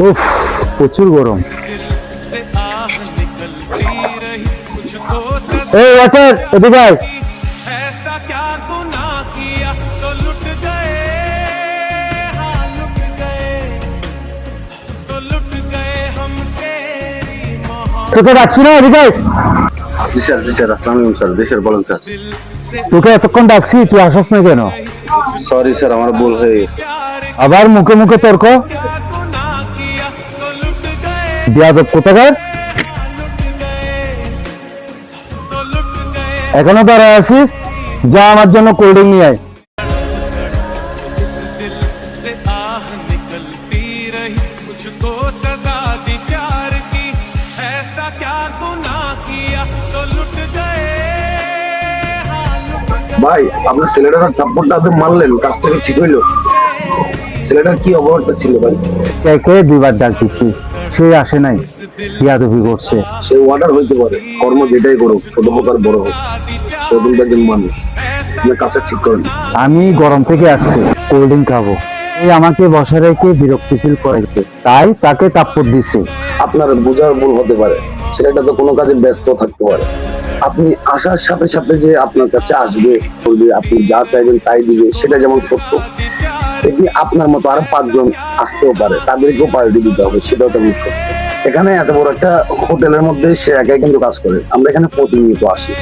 উফ, প্রচুর গরম। এই ওয়াটার, এদিকে আয়। তোকে ডাকছি না, এদিকে আয়। জি স্যার, জি স্যার, আসসালামু আলাইকুম স্যার। জি স্যার, বলেন স্যার। তোকে এতক্ষণ ডাকছি, তুই আসস না কেন? সরি স্যার, আমার ভুল হয়ে গেছে। আবার মুখে মুখে তর্ক, বিয়াদব কোথাকার। এখনো দাঁড়ায় আছিস? যা আমার জন্য কোল্ড ড্রিঙ্ক নিয়ে আয়। ভাই, আপনার ছেলেটার থাপ্পড়টা আপনি মারলেন, কাজটা কি ঠিক হইলো? ছেলেটার কি অবহারটা ছিল ভাই? কে দুইবার ডাক দিচ্ছি, সে আসে নাই, বিয়াদবি করছে। সে ওয়ার্ডার হইতে পারে, কর্ম যেটাই করুক, ছোট হোক আর বড় হোক, সে কিন্তু একজন মানুষ। আপনার কাজটা ঠিক করেন। আমি গরম থেকে আসছি, কোল্ড ড্রিঙ্ক খাবো। এই আমাকে বসা রেখে বিরক্তি ফিল করেছে, তাই তাকে থাপ্পড় দিচ্ছে। আপনার বোঝার ভুল হতে পারে, ছেলেটা তো কোনো কাজে ব্যস্ত থাকতে পারে। আপনি আসার সাথে সাথে যে আপনার কাছে আসবে, বলবে আপনি যা চাইবেন তাই দিবে, সেটা যেমন সত্য, তেমনি আপনার মতো আরো 5 জন আসতেও পারে, তাদেরকেও পাল্টে দিতে হবে, সেটাও তেমন সত্য। এখানে এত বড় একটা হোটেলের মধ্যে সে একাই কিন্তু কাজ করে, আমরা এখানে প্রতিনিয়ত আসি।